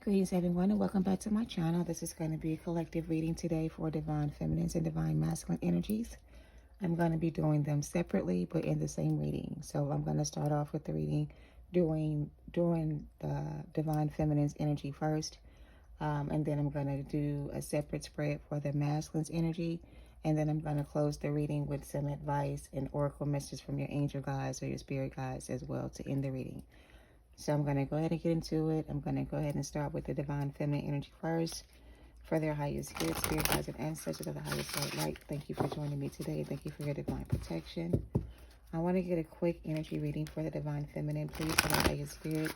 Greetings everyone and welcome back to my channel. This is going to be a collective reading today for divine feminines and divine masculine energies. I'm going to be doing them separately but in the same reading. So I'm going to start off with the reading doing the divine feminine's energy first. And then I'm going to do a separate spread for the masculine's energy. And then I'm going to close the reading with some advice and oracle messages from your angel guides or your spirit guides as well to end the reading. So I'm going to go ahead and get into it. I'm going to go ahead and start with the divine feminine energy first. For their highest good, spirit guides and ancestors of the highest white light, thank you for joining me today. Thank you for your divine protection. I want to get a quick energy reading for the divine feminine, please, for the highest spirit.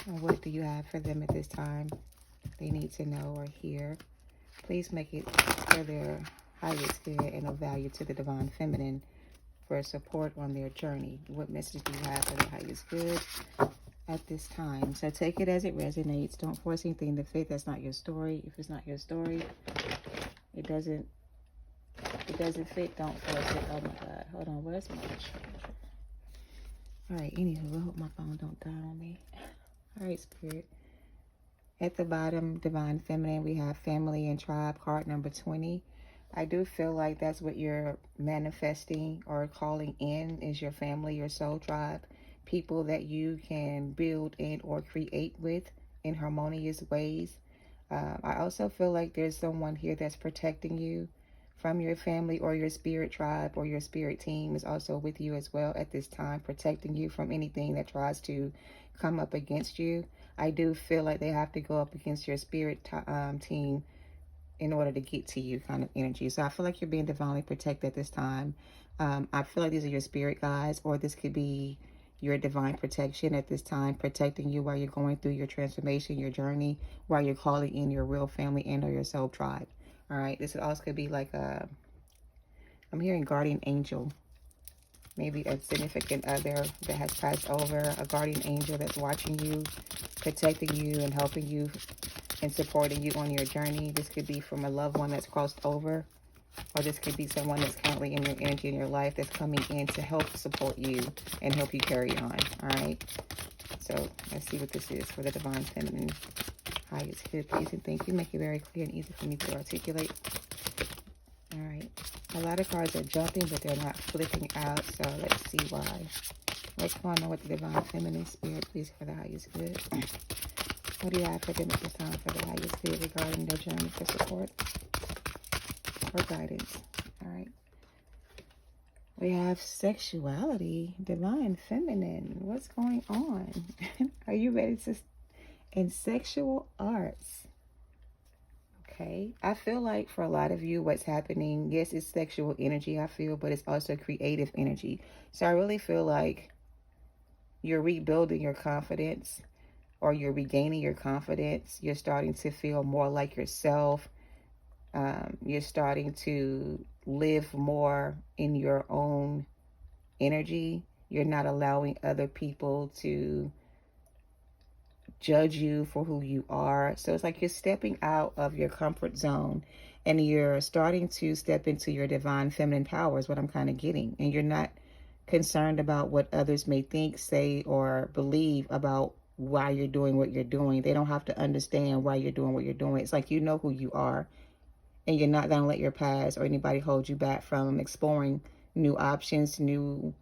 And what do you have for them at this time? They need to know or hear. Please make it for their highest spirit and of value to the divine feminine for support on their journey. What message do you have for the highest good at this time? So take it as it resonates. Don't force anything to fit. That's not your story. If it's not your story, it doesn't fit. Don't force it. Oh my God. Hold on. Where's my all right, anywho, I hope my phone don't die on me. All right, spirit. At the bottom, divine feminine, we have family and tribe, card number 20. I do feel like that's what you're manifesting or calling in, is your family, your soul tribe. People that you can build in or create with in harmonious ways. I also feel like there's someone here that's protecting you from your family, or your spirit tribe or your spirit team is also with you as well at this time, protecting you from anything that tries to come up against you. I do feel like they have to go up against your spirit team in order to get to you, kind of energy. So I feel like you're being divinely protected at this time. I feel like these are your spirit guides, or this could be your divine protection at this time, protecting you while you're going through your transformation, your journey, while you're calling in your real family and or your soul tribe. All right, this also could be like a, I'm hearing guardian angel, maybe a significant other that has passed over, a guardian angel that's watching you, protecting you and helping you and supporting you on your journey. This could be from a loved one that's crossed over, or this could be someone that's currently in your energy in your life that's coming in to help support you and help you carry on. All right. So let's see what this is for the divine feminine. Highest good, please and thank you. Make it very clear and easy for me to articulate. All right. A lot of cards are jumping, but they're not flipping out. So let's see why. What's going on with the divine feminine spirit, please, for the highest good? What do you have for them at this time for the highest good regarding their journey for support or guidance? All right. We have sexuality, divine feminine. What's going on? Are you ready to? In sexual arts. Okay. I feel like for a lot of you, what's happening, yes, it's sexual energy, I feel, but it's also creative energy. So I really feel like you're rebuilding your confidence, or you're regaining your confidence. You're starting to feel more like yourself. You're starting to live more in your own energy. You're not allowing other people to judge you for who you are. So it's like you're stepping out of your comfort zone and you're starting to step into your divine feminine power is what I'm kind of getting. And you're not concerned about what others may think, say, or believe about why you're doing what you're doing. They don't have to understand why you're doing what you're doing. It's like you know who you are, and you're not going to let your past or anybody hold you back from exploring new options, new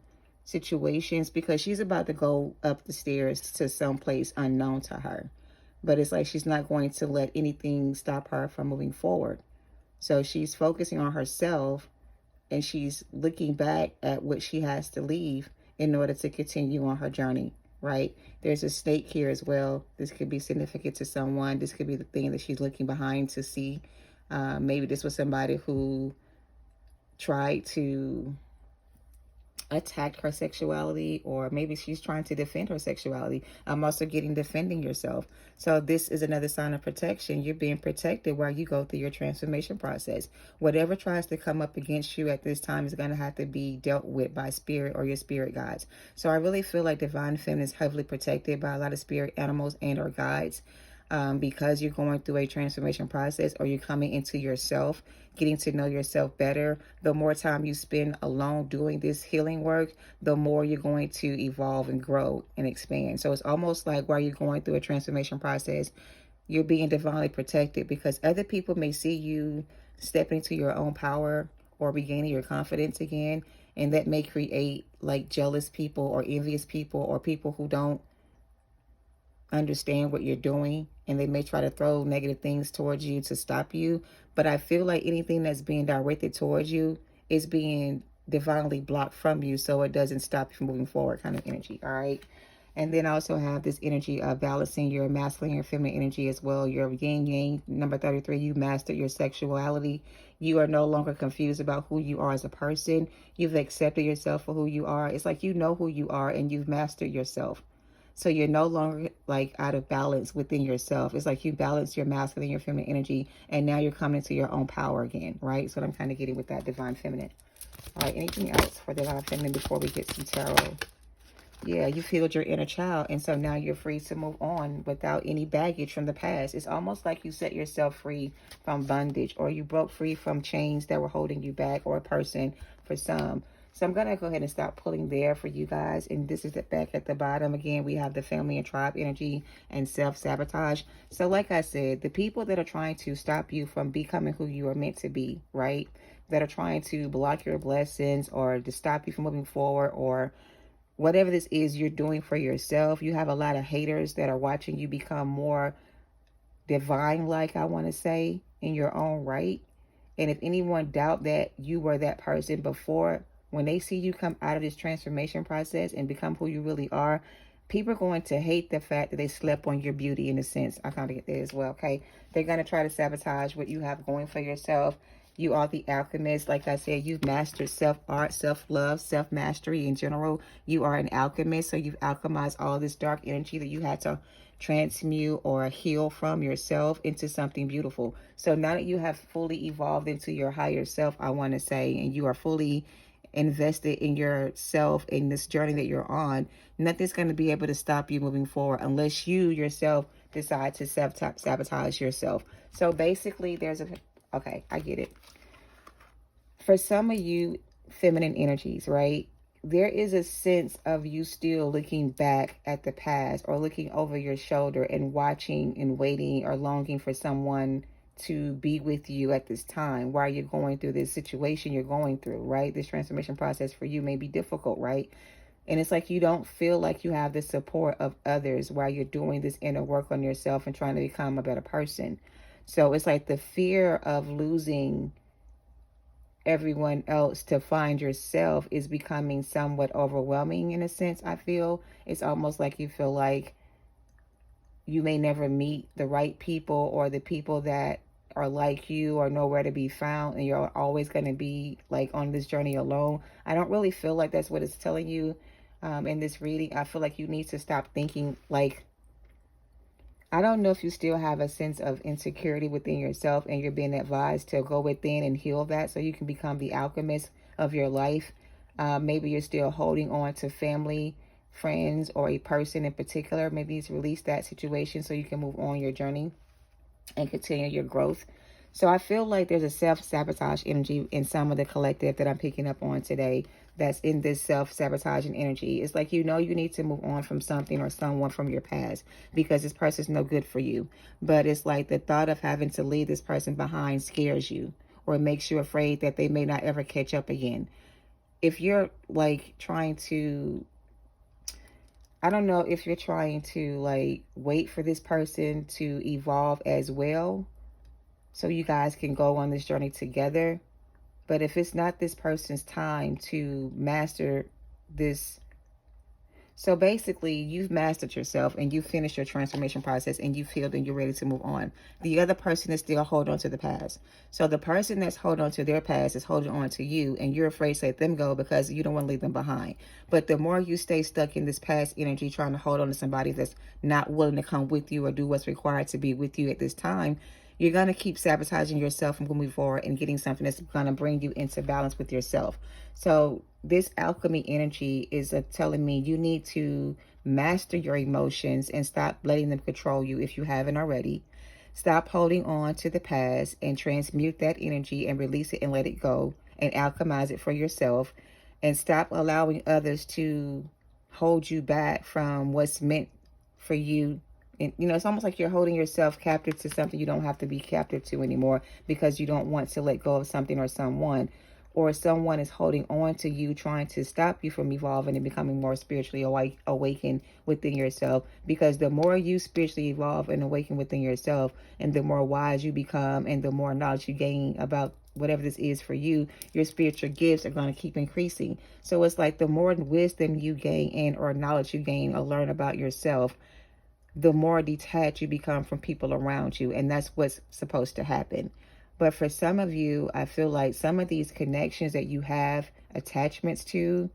situations, because she's about to go up the stairs to some place unknown to her. But it's like she's not going to let anything stop her from moving forward. So she's focusing on herself, and she's looking back at what she has to leave in order to continue on her journey, right? There's a snake here as well. This could be significant to someone. This could be the thing that she's looking behind to see. Maybe this was somebody who tried to attack her sexuality, or maybe she's trying to defend her sexuality. I'm also getting defending yourself. So this is another sign of protection. You're being protected while you go through your transformation process. Whatever tries to come up against you at this time is going to have to be dealt with by spirit or your spirit guides. So I really feel like divine feminine is heavily protected by a lot of spirit animals and or guides. Because you're going through a transformation process, or you're coming into yourself, getting to know yourself better. The more time you spend alone doing this healing work, the more you're going to evolve and grow and expand. So it's almost like while you're going through a transformation process, you're being divinely protected, because other people may see you stepping into your own power or regaining your confidence again. And that may create like jealous people or envious people or people who don't understand what you're doing, and they may try to throw negative things towards you to stop you. But I feel like anything that's being directed towards you is being divinely blocked from you, so it doesn't stop you from moving forward, kind of energy. All right. And then I also have this energy of balancing your masculine and feminine energy as well. Your yin yang, number 33, you mastered your sexuality. You are no longer confused about who you are as a person. You've accepted yourself for who you are. It's like you know who you are and you've mastered yourself. So you're no longer like out of balance within yourself. It's like you balance your masculine and your feminine energy, and now you're coming into your own power again, right? So I'm kind of getting with that divine feminine. All right, anything else for divine feminine before we get some tarot? Yeah, you've healed your inner child, and so now you're free to move on without any baggage from the past. It's almost like you set yourself free from bondage, or you broke free from chains that were holding you back, or a person for some. So I'm going to go ahead and stop pulling there for you guys. And this is back at the bottom. Again, we have the family and tribe energy and self-sabotage. So like I said, the people that are trying to stop you from becoming who you are meant to be, right? That are trying to block your blessings or to stop you from moving forward, or whatever this is you're doing for yourself. You have a lot of haters that are watching you become more divine-like, I want to say, in your own right. And if anyone doubt that you were that person before, when they see you come out of this transformation process and become who you really are, people are going to hate the fact that they slept on your beauty, in a sense. I kind of get that as well, okay? They're going to try to sabotage what you have going for yourself. You are the alchemist. Like I said, you've mastered self-art, self-love, self-mastery in general. You are an alchemist, so you've alchemized all this dark energy that you had to transmute or heal from yourself into something beautiful. So now that you have fully evolved into your higher self, I want to say, and you are fully invested in yourself, in this journey that you're on, nothing's going to be able to stop you moving forward unless you yourself decide to sabotage yourself. So basically okay, I get it. For some of you feminine energies, right, there is a sense of you still looking back at the past, or looking over your shoulder and watching and waiting or longing for someone to be with you at this time while you're going through this situation you're going through, right? This transformation process for you may be difficult, right? And it's like you don't feel like you have the support of others while you're doing this inner work on yourself and trying to become a better person. So it's like the fear of losing everyone else to find yourself is becoming somewhat overwhelming, in a sense. I feel it's almost like you feel like you may never meet the right people, or the people that are like you are nowhere to be found, and you're always going to be like on this journey alone. I don't really feel like that's what it's telling you in this reading. I feel like you need to stop thinking like, I don't know if you still have a sense of insecurity within yourself, and you're being advised to go within and heal that so you can become the alchemist of your life. Maybe you're still holding on to family, friends, or a person in particular. Maybe it's release that situation so you can move on your journey and continue your growth. So I feel like there's a self-sabotage energy in some of the collective that I'm picking up on today that's in this self-sabotaging energy. It's like you know you need to move on from something or someone from your past because this person's no good for you. But it's like the thought of having to leave this person behind scares you, or makes you afraid that they may not ever catch up again. If you're like trying to, I don't know if you're trying to like wait for this person to evolve as well so you guys can go on this journey together. But if it's not this person's time to master this, so basically you've mastered yourself and you finished your transformation process and you've healed and you're ready to move on. The other person is still holding on to the past. So the person that's holding on to their past is holding on to you, and you're afraid to let them go because you don't want to leave them behind. But the more you stay stuck in this past energy trying to hold on to somebody that's not willing to come with you or do what's required to be with you at this time, you're going to keep sabotaging yourself from moving forward and getting something that's going to bring you into balance with yourself. So this alchemy energy is telling me you need to master your emotions and stop letting them control you if you haven't already. Stop holding on to the past and transmute that energy and release it and let it go and alchemize it for yourself. And stop allowing others to hold you back from what's meant for you And, you know, it's almost like you're holding yourself captive to something you don't have to be captive to anymore because you don't want to let go of something or someone. Or someone is holding on to you, trying to stop you from evolving and becoming more spiritually awakened within yourself. Because the more you spiritually evolve and awaken within yourself, and the more wise you become, and the more knowledge you gain about whatever this is for you, your spiritual gifts are going to keep increasing. So it's like the more wisdom you gain and or knowledge you gain or learn about yourself, the more detached you become from people around you. And that's what's supposed to happen. But for some of you, I feel like some of these connections that you have attachments to,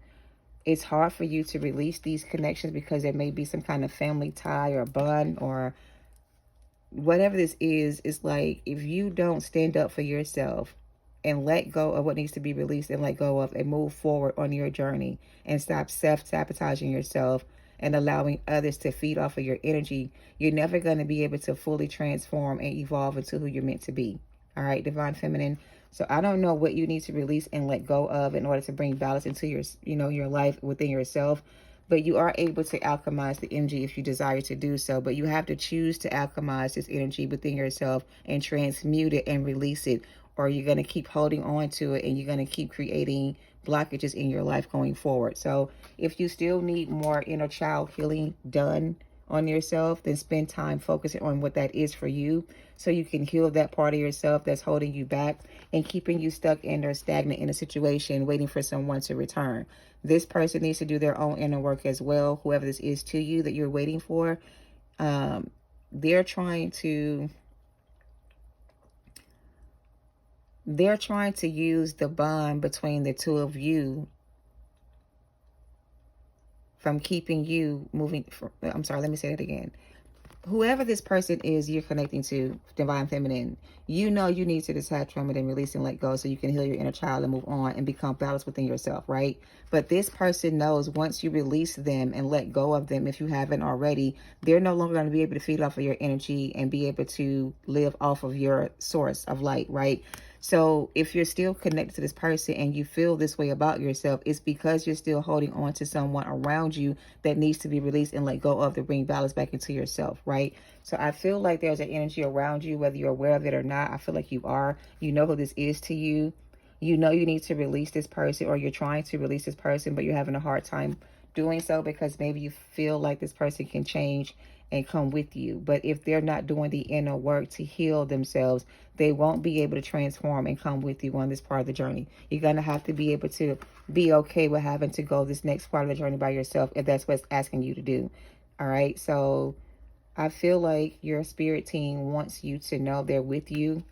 it's hard for you to release these connections because there may be some kind of family tie or bond or whatever this is. It's like if you don't stand up for yourself and let go of what needs to be released and let go of and move forward on your journey and stop self-sabotaging yourself and allowing others to feed off of your energy, you're never going to be able to fully transform and evolve into who you're meant to be. All right, Divine Feminine. So I don't know what you need to release and let go of in order to bring balance into your, your life within yourself. But you are able to alchemize the energy if you desire to do so. But you have to choose to alchemize this energy within yourself and transmute it and release it. Or you're going to keep holding on to it and you're going to keep creating blockages in your life going forward. So if you still need more inner child healing done on yourself, then spend time focusing on what that is for you so you can heal that part of yourself that's holding you back and keeping you stuck in or stagnant in a situation waiting for someone to return. This person needs to do their own inner work as well. Whoever this is to you that you're waiting for, they're trying to use the bond between the two of you from keeping you moving. I'm sorry, let me say that again. Whoever this person is you're connecting to, Divine Feminine, you know you need to detach from it and release and let go so you can heal your inner child and move on and become balanced within yourself, right? But this person knows once you release them and let go of them, if you haven't already, they're no longer going to be able to feed off of your energy and be able to live off of your source of light, right? So if you're still connected to this person and you feel this way about yourself, it's because you're still holding on to someone around you that needs to be released and let go of to bring balance back into yourself, right? So I feel like there's an energy around you, whether you're aware of it or not. I feel like you are. You know who this is to you. You know you need to release this person, or you're trying to release this person, but you're having a hard time doing so because maybe you feel like this person can change and come with you. But if they're not doing the inner work to heal themselves, they won't be able to transform and come with you on this part of the journey. You're going to have to be able to be okay with having to go this next part of the journey by yourself if that's what's asking you to do. All right. So I feel like your spirit team wants you to know they're with you.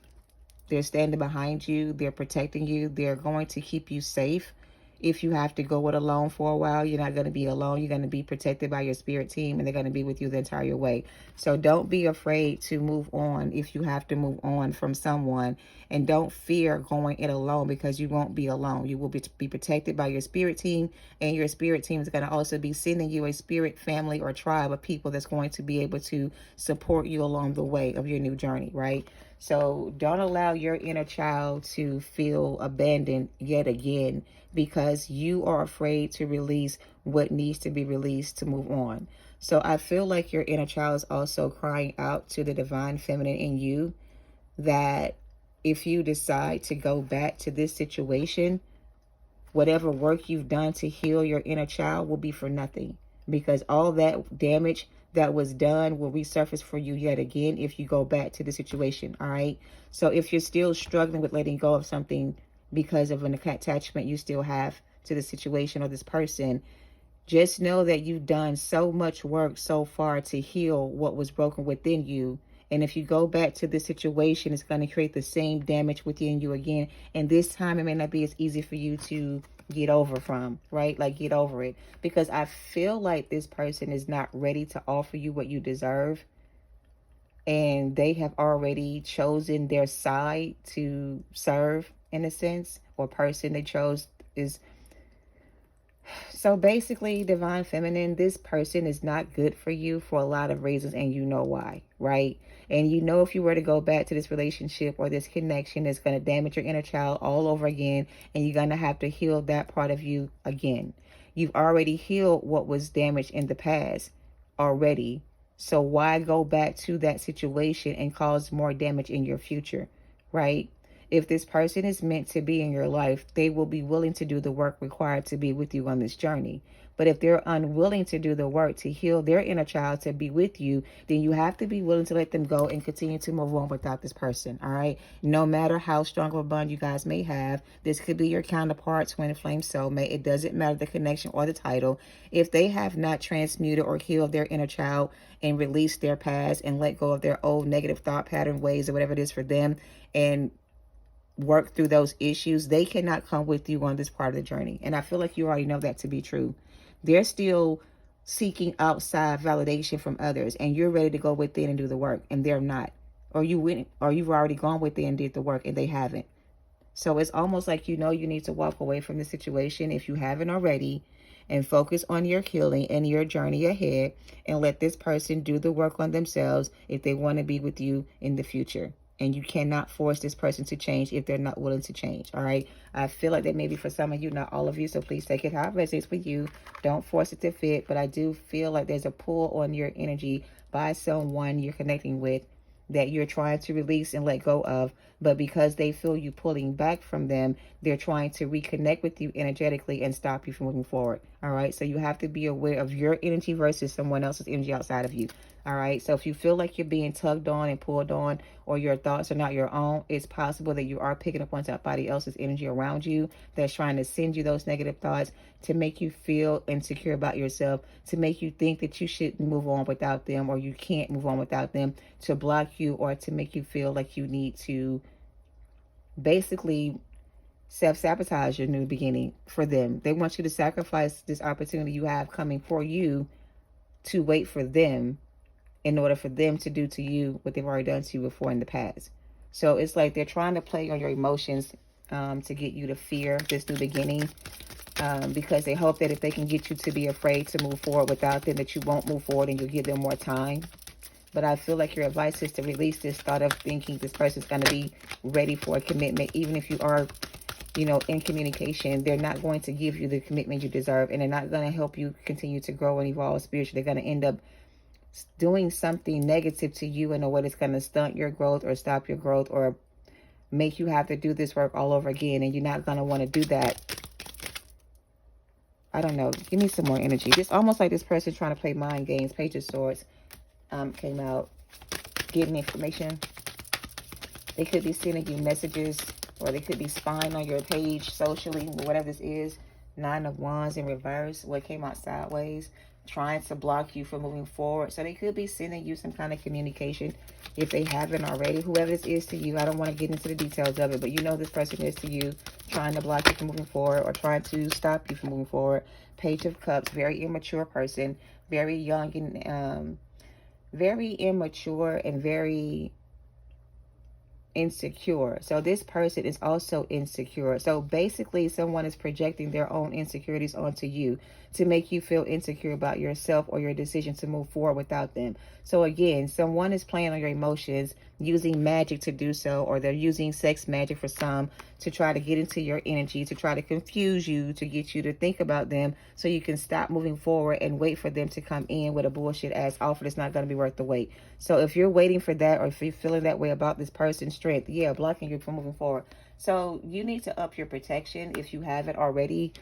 They're standing behind you. They're protecting you. They're going to keep you safe. If you have to go it alone for a while, you're not going to be alone. You're going to be protected by your spirit team, and they're going to be with you the entire way. So don't be afraid to move on if you have to move on from someone, and don't fear going it alone because you won't be alone. You will be protected by your spirit team, and your spirit team is going to also be sending you a spirit family or tribe of people that's going to be able to support you along the way of your new journey, right? So don't allow your inner child to feel abandoned yet again because you are afraid to release what needs to be released to move on. So I feel like your inner child is also crying out to the Divine Feminine in you that if you decide to go back to this situation, whatever work you've done to heal your inner child will be for nothing, because all that damage that was done will resurface for you yet again if you go back to the situation. All right. So if you're still struggling with letting go of something because of an attachment you still have to the situation or this person, just know that you've done so much work so far to heal what was broken within you. And if you go back to this situation, it's going to create the same damage within you again. And this time it may not be as easy for you to get over from, right? Like get over it. Because I feel like this person is not ready to offer you what you deserve. And they have already chosen their side to serve, in a sense, or person they chose is. So basically, Divine Feminine, this person is not good for you for a lot of reasons, and you know why, right? And you know if you were to go back to this relationship or this connection, it's going to damage your inner child all over again, and you're going to have to heal that part of you again. You've already healed what was damaged in the past already. So why go back to that situation and cause more damage in your future, right? If this person is meant to be in your life, they will be willing to do the work required to be with you on this journey. But if they're unwilling to do the work to heal their inner child to be with you, then you have to be willing to let them go and continue to move on without this person, all right? No matter how strong of a bond you guys may have, this could be your counterpart, twin flame soulmate. It doesn't matter the connection or the title. If they have not transmuted or healed their inner child and released their past and let go of their old negative thought pattern ways or whatever it is for them and work through those issues, they cannot come with you on this part of the journey. And I feel like you already know that to be true. They're still seeking outside validation from others, and you're ready to go within and do the work, and they're not. Or you've already gone within and did the work, and they haven't. So it's almost like you need to walk away from the situation if you haven't already, and focus on your healing and your journey ahead, and let this person do the work on themselves if they want to be with you in the future. And you cannot force this person to change if they're not willing to change, all right? I feel like that maybe for some of you, not all of you, so please take it how it resonates with you. Don't force it to fit, but I do feel like there's a pull on your energy by someone you're connecting with that you're trying to release and let go of, but because they feel you pulling back from them, they're trying to reconnect with you energetically and stop you from moving forward, all right? So you have to be aware of your energy versus someone else's energy outside of you. All right. So if you feel like you're being tugged on and pulled on, or your thoughts are not your own, it's possible that you are picking up on somebody else's energy around you that's trying to send you those negative thoughts to make you feel insecure about yourself, to make you think that you shouldn't move on without them, or you can't move on without them, to block you, or to make you feel like you need to basically self-sabotage your new beginning for them. They want you to sacrifice this opportunity you have coming for you to wait for them in order for them to do to you what they've already done to you before in the past. So it's like they're trying to play on your emotions to get you to fear this new beginning, because they hope that if they can get you to be afraid to move forward without them, that you won't move forward and you'll give them more time. But I feel like your advice is to release this thought of thinking this person's going to be ready for a commitment. Even if you are, in communication, they're not going to give you the commitment you deserve, and they're not going to help you continue to grow and evolve spiritually. They're going to end up doing something negative to you in a way that's going to stunt your growth or stop your growth or make you have to do this work all over again, and you're not going to want to do that. I don't know. Give me some more energy. It's almost like this person trying to play mind games. Page of Swords came out, getting information. They could be sending you messages, or they could be spying on your page socially, whatever this is. Nine of Wands in reverse, what came out sideways, trying to block you from moving forward. So they could be sending you some kind of communication if they haven't already. Whoever this is to you, I don't want to get into the details of it, but this person is to you, trying to block you from moving forward or trying to stop you from moving forward. Page of Cups, very immature person, very young and very immature and very insecure. So this person is also insecure. So basically someone is projecting their own insecurities onto you to make you feel insecure about yourself or your decision to move forward without them. So again, someone is playing on your emotions, using magic to do so, or they're using sex magic for some to try to get into your energy, to try to confuse you, to get you to think about them so you can stop moving forward and wait for them to come in with a bullshit ass offer that's not going to be worth the wait. So if you're waiting for that, or if you're feeling that way about this person's strength, yeah, blocking you from moving forward. So you need to up your protection if you haven't already.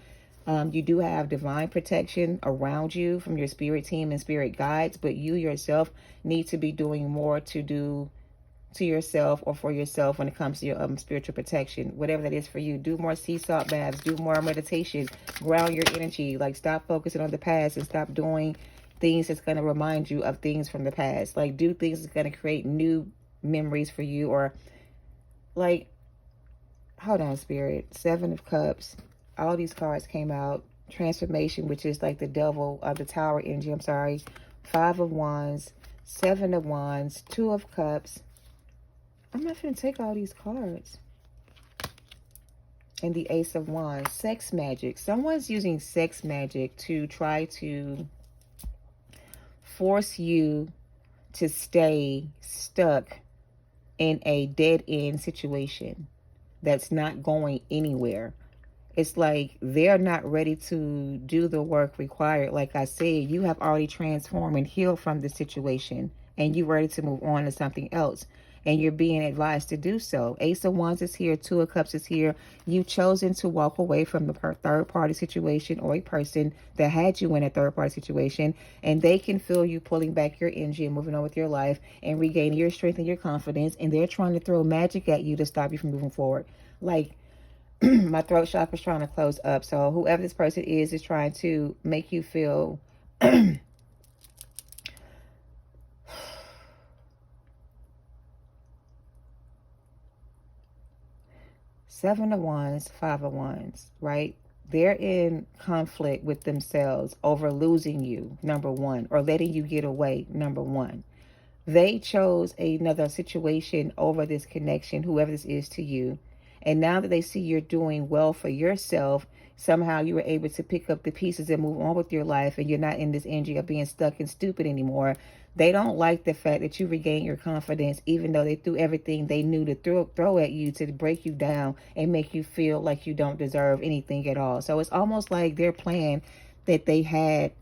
You do have divine protection around you from your spirit team and spirit guides, but you yourself need to be doing more to do to yourself or for yourself when it comes to your spiritual protection, whatever that is for you. Do more sea salt baths, do more meditation, ground your energy, like stop focusing on the past and stop doing things that's going to remind you of things from the past. Like do things that's going to create new memories for you, or like, hold on, Spirit. Seven of Cups. All these cards came out. Transformation, which is like the devil of the Tower energy. I'm sorry. Five of Wands, Seven of Wands, Two of Cups. I'm not going to take all these cards. And the Ace of Wands. Sex magic. Someone's using sex magic to try to force you to stay stuck in a dead-end situation that's not going anywhere. It's like they're not ready to do the work required. Like I said, you have already transformed and healed from the situation, and you're ready to move on to something else. And you're being advised to do so. Ace of Wands is here. Two of Cups is here. You've chosen to walk away from the third-party situation or a person that had you in a third-party situation. And they can feel you pulling back your energy and moving on with your life and regaining your strength and your confidence. And they're trying to throw magic at you to stop you from moving forward. Like, my throat chakra is trying to close up. So whoever this person is trying to make you feel Seven of Wands, Five of Wands, right? They're in conflict with themselves over losing you, number one, or letting you get away, number one. They chose another situation over this connection, whoever this is to you. And now that they see you're doing well for yourself, somehow you were able to pick up the pieces and move on with your life, and you're not in this energy of being stuck and stupid anymore. They don't like the fact that you regain your confidence, even though they threw everything they knew to throw at you to break you down and make you feel like you don't deserve anything at all. So it's almost like their plan that they had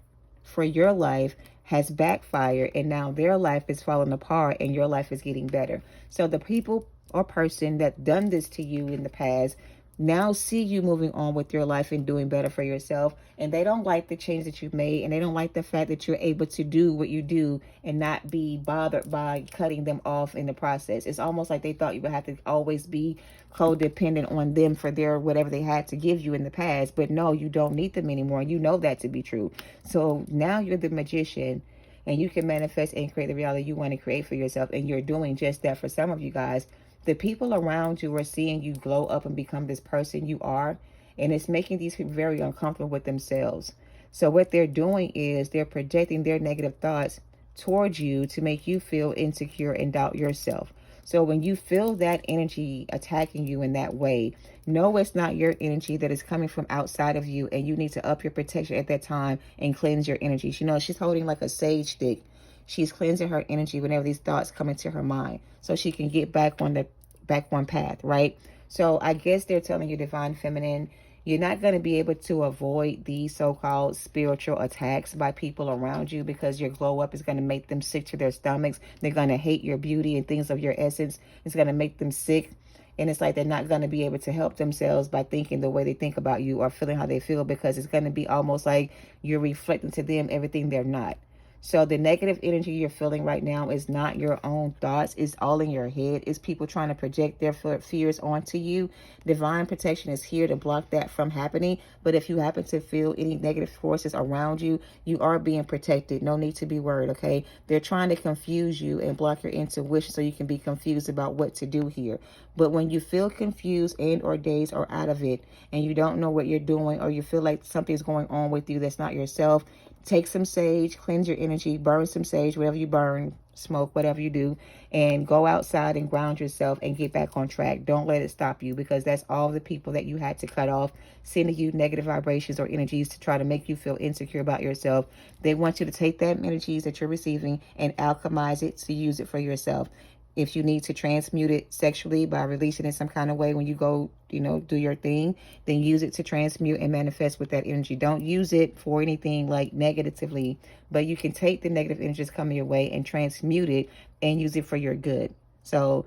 for your life has backfired, and now their life is falling apart and your life is getting better. So the people or person that done this to you in the past now see you moving on with your life and doing better for yourself, and they don't like the change that you've made, and they don't like the fact that you're able to do what you do and not be bothered by cutting them off in the process. It's almost like they thought you would have to always be codependent on them for their whatever they had to give you in the past, but no, you don't need them anymore. You know that to be true. So now you're the magician, and you can manifest and create the reality you want to create for yourself, and you're doing just that for some of you guys. The people around you are seeing you glow up and become this person you are, and it's making these people very uncomfortable with themselves. So what they're doing is they're projecting their negative thoughts towards you to make you feel insecure and doubt yourself. So when you feel that energy attacking you in that way, know it's not your energy, that is coming from outside of you, and you need to up your protection at that time and cleanse your energy. You know, she's holding like a sage stick. She's cleansing her energy whenever these thoughts come into her mind, so she can get back on path, right? So I guess they're telling you, Divine Feminine, you're not going to be able to avoid these so-called spiritual attacks by people around you, because your glow up is going to make them sick to their stomachs. They're going to hate your beauty and things of your essence. It's going to make them sick. And it's like they're not going to be able to help themselves by thinking the way they think about you or feeling how they feel, because it's going to be almost like you're reflecting to them everything they're not. So the negative energy you're feeling right now is not your own thoughts. It's all in your head. It's people trying to project their fears onto you. Divine protection is here to block that from happening. But if you happen to feel any negative forces around you, you are being protected. No need to be worried, okay? They're trying to confuse you and block your intuition so you can be confused about what to do here. But when you feel confused and or dazed or out of it, and you don't know what you're doing, or you feel like something's going on with you that's not yourself, take some sage, cleanse your energy, burn some sage, whatever you burn, smoke, whatever you do, and go outside and ground yourself and get back on track. Don't let it stop you, because that's all the people that you had to cut off, sending you negative vibrations or energies to try to make you feel insecure about yourself. They want you to take that energies that you're receiving and alchemize it to use it for yourself. If you need to transmute it sexually by releasing it some kind of way when you go, do your thing, then use it to transmute and manifest with that energy. Don't use it for anything like negatively, but you can take the negative energies coming your way and transmute it and use it for your good. So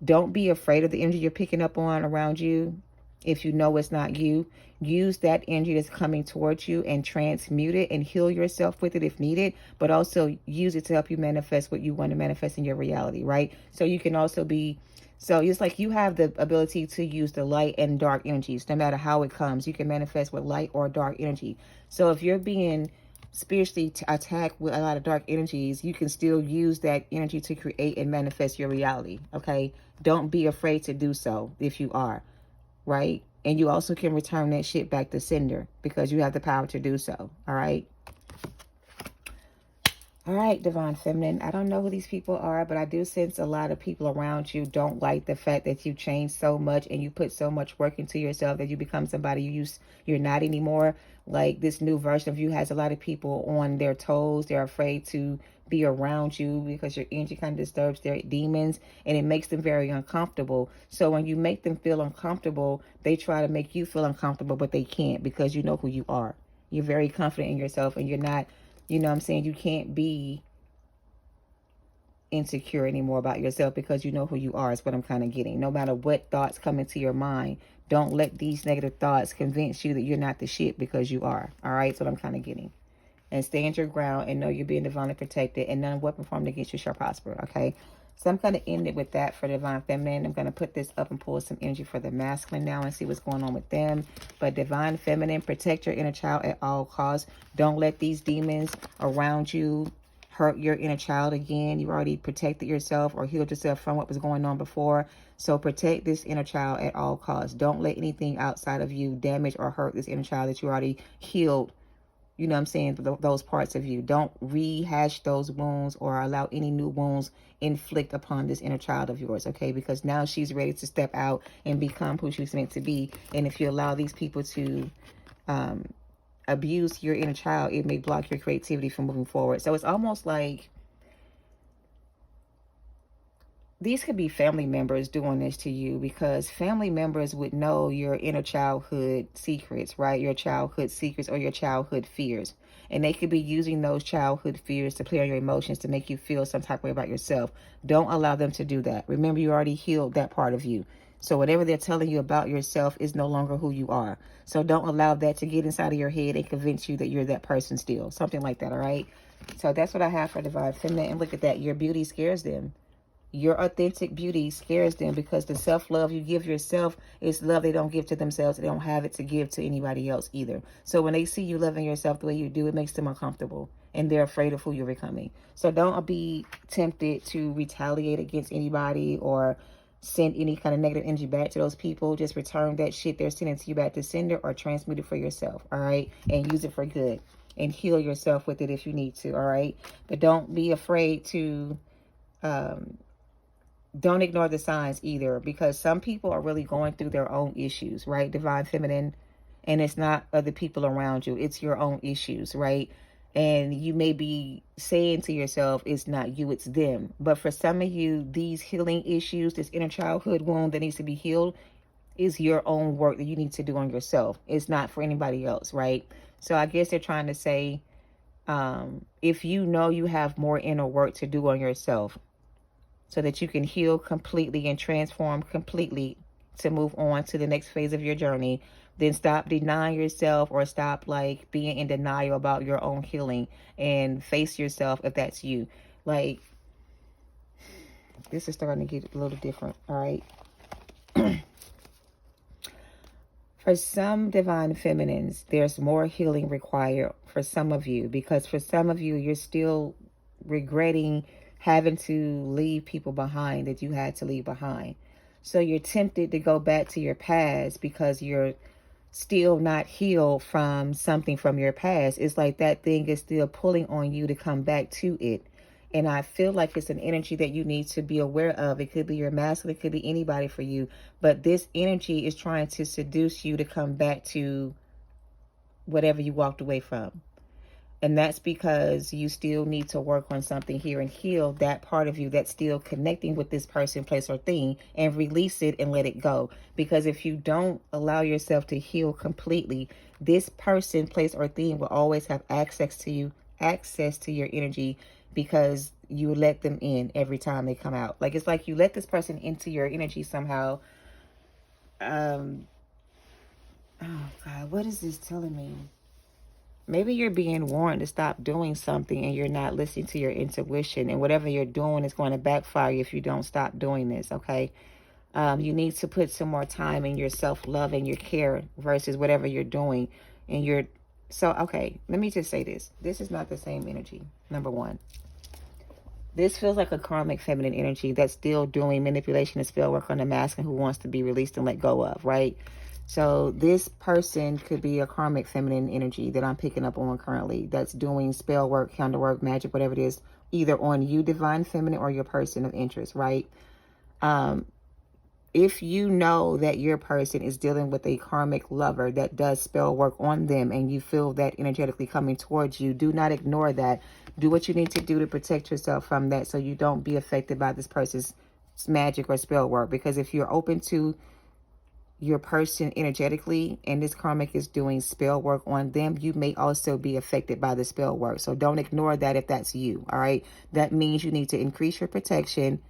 don't be afraid of the energy you're picking up on around you. If you know it's not you, use that energy that's coming towards you and transmute it and heal yourself with it if needed, but also use it to help you manifest what you want to manifest in your reality, right? So you can also so it's like you have the ability to use the light and dark energies, no matter how it comes. You can manifest with light or dark energy. So if you're being spiritually attacked with a lot of dark energies, you can still use that energy to create and manifest your reality, okay? Don't be afraid to do so if you are. Right? And you also can return that shit back to sender, because you have the power to do so. All right? All right, Divine Feminine. I don't know who these people are, but I do sense a lot of people around you don't like the fact that you changed so much and you put so much work into yourself that you become somebody you're not anymore. Like, this new version of you has a lot of people on their toes. They're afraid to be around you because your energy kind of disturbs their demons and it makes them very uncomfortable. So when you make them feel uncomfortable, they try to make you feel uncomfortable, but they can't because you know who you are. You're very confident in yourself and you're not, you know what I'm saying, you can't be insecure anymore about yourself because you know who you are is what I'm kind of getting. No matter what thoughts come into your mind, don't let these negative thoughts convince you that you're not the shit, because you are. All right, that's what I'm kind of getting. And stand your ground and know you're being divinely protected and none weapon formed against you shall prosper. Okay, so I'm going to end it with that for divine feminine. I'm going to put this up and pull some energy for the masculine now and see what's going on with them. But divine feminine, protect your inner child at all costs. Don't let these demons around you hurt your inner child again. You already protected yourself or healed yourself from what was going on before. So protect this inner child at all costs. Don't let anything outside of you damage or hurt this inner child that you already healed. You know what I'm saying? Those parts of you. Don't rehash those wounds or allow any new wounds inflict upon this inner child of yours, okay? Because now she's ready to step out and become who she's meant to be. And if you allow these people to abuse your inner child, it may block your creativity from moving forward. So it's almost like these could be family members doing this to you, because family members would know your inner childhood secrets, right? Your childhood secrets or your childhood fears. And they could be using those childhood fears to play on your emotions to make you feel some type of way about yourself. Don't allow them to do that. Remember, you already healed that part of you. So whatever they're telling you about yourself is no longer who you are. So don't allow that to get inside of your head and convince you that you're that person still. Something like that, all right? So that's what I have for divine feminine. And look at that. Your beauty scares them. Your authentic beauty scares them because the self-love you give yourself is love they don't give to themselves. They don't have it to give to anybody else either. So when they see you loving yourself the way you do, it makes them uncomfortable and they're afraid of who you're becoming. So don't be tempted to retaliate against anybody or send any kind of negative energy back to those people. Just return that shit they're sending to you back to sender or transmute it for yourself, all right? And use it for good and heal yourself with it if you need to, all right? But don't be afraid to... don't ignore the signs either, because some people are really going through their own issues, right? Divine feminine, and it's not other people around you. It's your own issues, right? And you may be saying to yourself, it's not you, it's them. But for some of you, these healing issues, this inner childhood wound that needs to be healed is your own work that you need to do on yourself. It's not for anybody else, right? So I guess they're trying to say, if you know you have more inner work to do on yourself, so that you can heal completely and transform completely to move on to the next phase of your journey, then stop denying yourself or stop like being in denial about your own healing and face yourself if that's you. Like, this is starting to get a little different, all right? For some divine feminines, there's more healing required for some of you, because for some of you, you're still regretting having to leave people behind that you had to leave behind. So you're tempted to go back to your past because you're still not healed from something from your past. It's like that thing is still pulling on you to come back to it. And I feel like it's an energy that you need to be aware of. It could be your masculine, it could be anybody for you. But this energy is trying to seduce you to come back to whatever you walked away from. And that's because you still need to work on something here and heal that part of you that's still connecting with this person, place, or thing, and release it and let it go. Because if you don't allow yourself to heal completely, this person, place, or thing will always have access to you, access to your energy, because you let them in every time they come out. Like, it's like you let this person into your energy somehow. Oh God, what is this telling me? Maybe you're being warned to stop doing something and you're not listening to your intuition, and whatever you're doing is going to backfire you if you don't stop doing this, okay? You need to put some more time in your self-love and your care versus whatever you're doing. And okay, let me just say this. This is not the same energy, number one. This feels like a karmic feminine energy that's still doing manipulation and spell work on the masculine who wants to be released and let go of, right? So this person could be a karmic feminine energy that I'm picking up on currently that's doing spell work, counter work, magic, whatever it is, either on you, divine feminine, or your person of interest, right? if you know that your person is dealing with a karmic lover that does spell work on them and you feel that energetically coming towards you, do not ignore that. Do what you need to do to protect yourself from that so you don't be affected by this person's magic or spell work. Because if you're open to your person energetically and this karmic is doing spell work on them, you may also be affected by the spell work. So don't ignore that if that's you. All right. That means you need to increase your protection,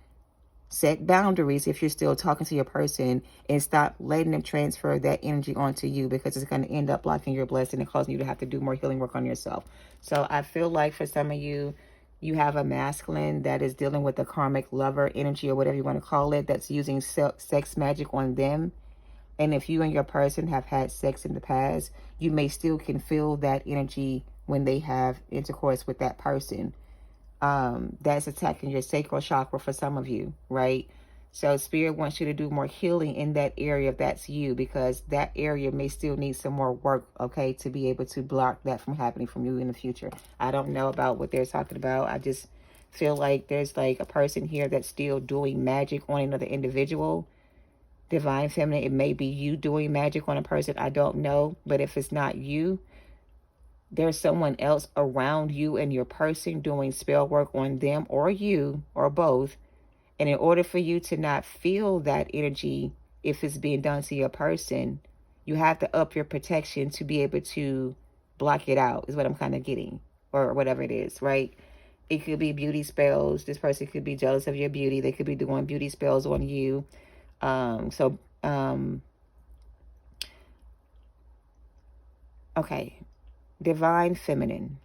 set boundaries if you're still talking to your person, and stop letting them transfer that energy onto you, because it's going to end up blocking your blessing and causing you to have to do more healing work on yourself. So I feel like for some of you, you have a masculine that is dealing with a karmic lover energy or whatever you want to call it, that's using sex magic on them. And if you and your person have had sex in the past, you may still can feel that energy when they have intercourse with that person. That's attacking your sacral chakra for some of you, right? So Spirit wants you to do more healing in that area if that's you, because that area may still need some more work, okay, to be able to block that from happening from you in the future. I don't know about what they're talking about. I just feel like there's like a person here that's still doing magic on another individual. Divine Feminine, it may be you doing magic on a person, I don't know. But if it's not you, there's someone else around you and your person doing spell work on them or you or both. And in order for you to not feel that energy, if it's being done to your person, you have to up your protection to be able to block it out, is what I'm kind of getting, or whatever it is, right? It could be beauty spells. This person could be jealous of your beauty. They could be doing beauty spells on you. Okay, Divine Feminine.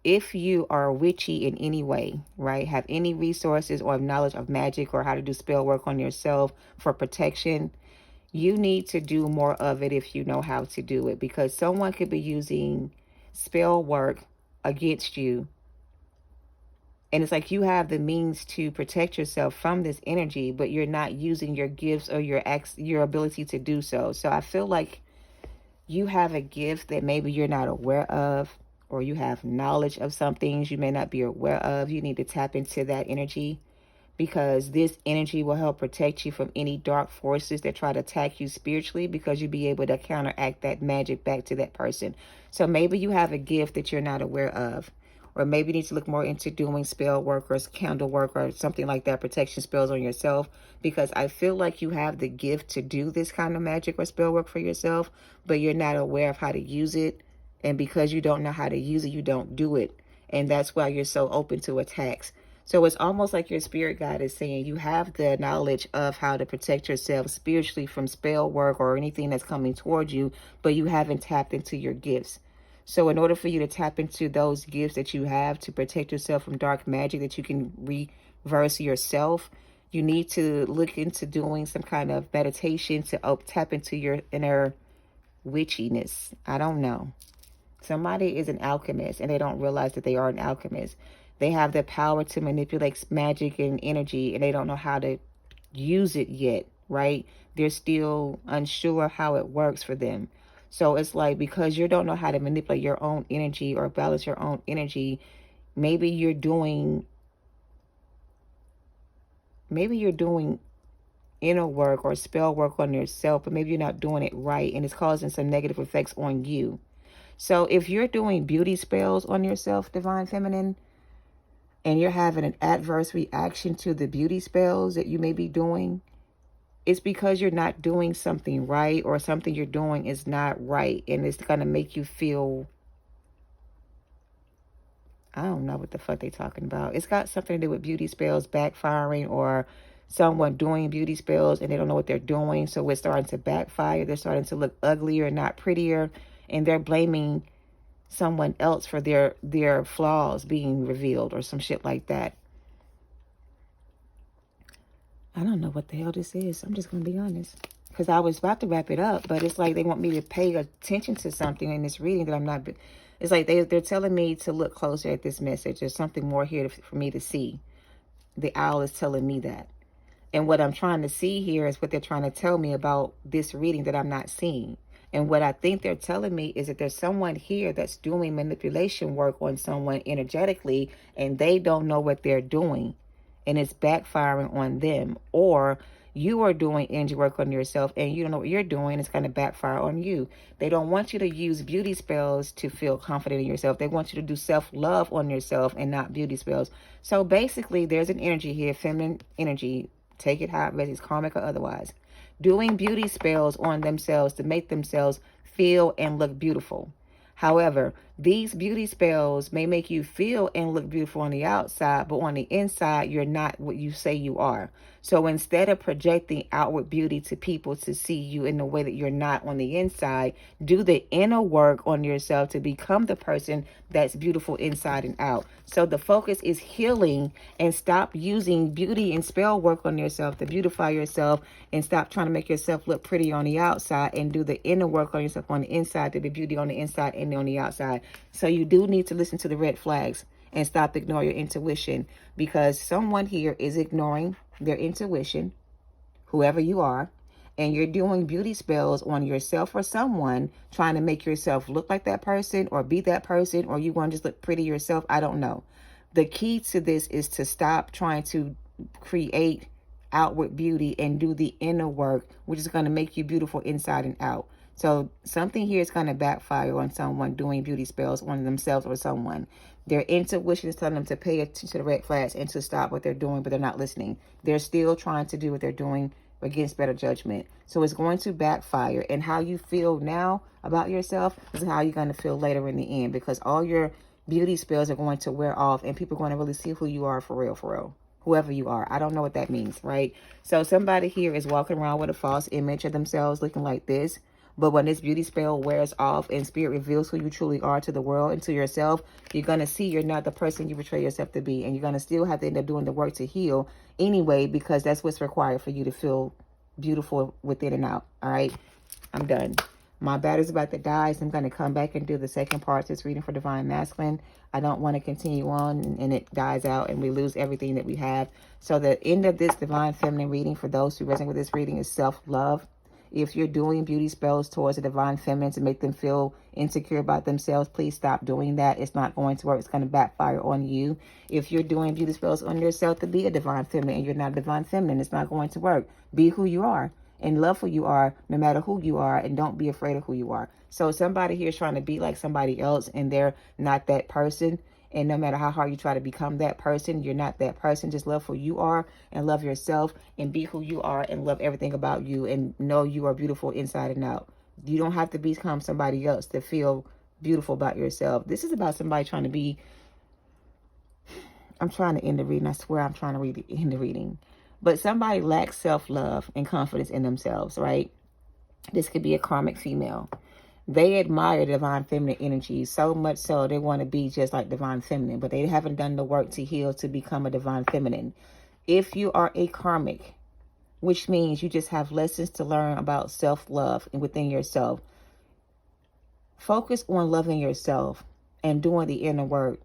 If you are witchy in any way, right, have any resources or knowledge of magic or how to do spell work on yourself for protection, you need to do more of it if you know how to do it, because someone could be using spell work against you. And it's like you have the means to protect yourself from this energy, but you're not using your gifts or your ability to do so. So I feel like you have a gift that maybe you're not aware of, or you have knowledge of some things you may not be aware of. You need to tap into that energy, because this energy will help protect you from any dark forces that try to attack you spiritually, because you'll be able to counteract that magic back to that person. So maybe you have a gift that you're not aware of. Or maybe you need to look more into doing spell work or candle work or something like that, protection spells on yourself. Because I feel like you have the gift to do this kind of magic or spell work for yourself, but you're not aware of how to use it. And because you don't know how to use it, you don't do it. And that's why you're so open to attacks. So it's almost like your spirit guide is saying you have the knowledge of how to protect yourself spiritually from spell work or anything that's coming towards you, but you haven't tapped into your gifts. So in order for you to tap into those gifts that you have to protect yourself from dark magic that you can reverse yourself, you need to look into doing some kind of meditation to tap into your inner witchiness. I don't know. Somebody is an alchemist and they don't realize that they are an alchemist. They have the power to manipulate magic and energy, and they don't know how to use it yet, right? They're still unsure how it works for them. So it's like, because you don't know how to manipulate your own energy or balance your own energy, maybe you're doing inner work or spell work on yourself, but maybe you're not doing it right, and it's causing some negative effects on you. So if you're doing beauty spells on yourself, Divine Feminine, and you're having an adverse reaction to the beauty spells that you may be doing, it's because you're not doing something right, or something you're doing is not right. And it's going to make you feel, I don't know what the fuck they're talking about. It's got something to do with beauty spells backfiring, or someone doing beauty spells and they don't know what they're doing. So it's starting to backfire. They're starting to look uglier, not prettier. And they're blaming someone else for their flaws being revealed or some shit like that. I don't know what the hell this is. I'm just going to be honest. Because I was about to wrap it up, but it's like they want me to pay attention to something in this reading that I'm not. It's like they're telling me to look closer at this message. There's something more here for me to see. The owl is telling me that. And what I'm trying to see here is what they're trying to tell me about this reading that I'm not seeing. And what I think they're telling me is that there's someone here that's doing manipulation work on someone energetically, and they don't know what they're doing. And it's backfiring on them. Or You are doing energy work on yourself and you don't know what you're doing. It's going to backfire on you. They don't want you to use beauty spells to feel confident in yourself. They want you to do self-love on yourself and not beauty spells. So basically, there's an energy here, feminine energy. Take it how it's karmic or otherwise. Doing beauty spells on themselves to make themselves feel and look beautiful. However, these beauty spells may make you feel and look beautiful on the outside, but on the inside, you're not what you say you are. So instead of projecting outward beauty to people to see you in the way that you're not on the inside, do the inner work on yourself to become the person that's beautiful inside and out. So the focus is healing, and stop using beauty and spell work on yourself to beautify yourself, and stop trying to make yourself look pretty on the outside, and do the inner work on yourself on the inside to be beauty on the inside and on the outside. So you do need to listen to the red flags and stop ignoring your intuition, because someone here is ignoring their intuition, whoever you are, and you're doing beauty spells on yourself or someone, trying to make yourself look like that person or be that person, or you want to just look pretty yourself. I don't know. The key to this is to stop trying to create outward beauty and do the inner work, which is going to make you beautiful inside and out. So something here is going to backfire on someone doing beauty spells on themselves or someone. Their intuition is telling them to pay attention to the red flags and to stop what they're doing, but they're not listening. They're still trying to do what they're doing against better judgment. So it's going to backfire. And how you feel now about yourself is how you're going to feel later in the end, because all your beauty spells are going to wear off and people are going to really see who you are for real, for real. Whoever you are. I don't know what that means, right? So somebody here is walking around with a false image of themselves looking like this. But when this beauty spell wears off and spirit reveals who you truly are to the world and to yourself, you're going to see you're not the person you portray yourself to be. And you're going to still have to end up doing the work to heal anyway, because that's what's required for you to feel beautiful within and out. All right, I'm done. My battery's about to die, so I'm going to come back and do the second part of this reading for Divine Masculine. I don't want to continue on and it dies out and we lose everything that we have. So the end of this Divine Feminine reading, for those who resonate with this reading, is self-love. If you're doing beauty spells towards the Divine Feminine to make them feel insecure about themselves, please stop doing that. It's not going to work. It's going to backfire on you. If you're doing beauty spells on yourself to be a Divine Feminine and you're not a Divine Feminine, it's not going to work. Be who you are and love who you are, no matter who you are, and don't be afraid of who you are. So somebody here is trying to be like somebody else and they're not that person. And no matter how hard you try to become that person, you're not that person. Just love who you are and love yourself and be who you are and love everything about you and know you are beautiful inside and out. You don't have to become somebody else to feel beautiful about yourself. This is about somebody trying to be... I'm trying to end the reading. I swear I'm trying to end the reading. But somebody lacks self-love and confidence in themselves, right? This could be a karmic female. They admire Divine Feminine energy so much so they want to be just like Divine Feminine, but they haven't done the work to heal to become a Divine Feminine. If you are a karmic, which means you just have lessons to learn about self-love and within yourself, focus on loving yourself and doing the inner work,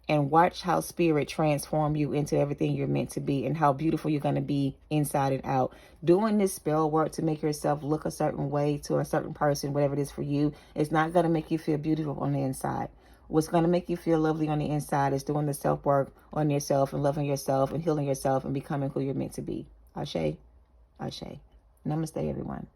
and watch how spirit transform you into everything you're meant to be and how beautiful you're going to be inside and out. Doing this spell work to make yourself look a certain way to a certain person, whatever it is for you, is not going to make you feel beautiful on the inside. What's going to make you feel lovely on the inside is doing the self-work on yourself and loving yourself and healing yourself and becoming who you're meant to be. Ashe, Ashe. Namaste, everyone.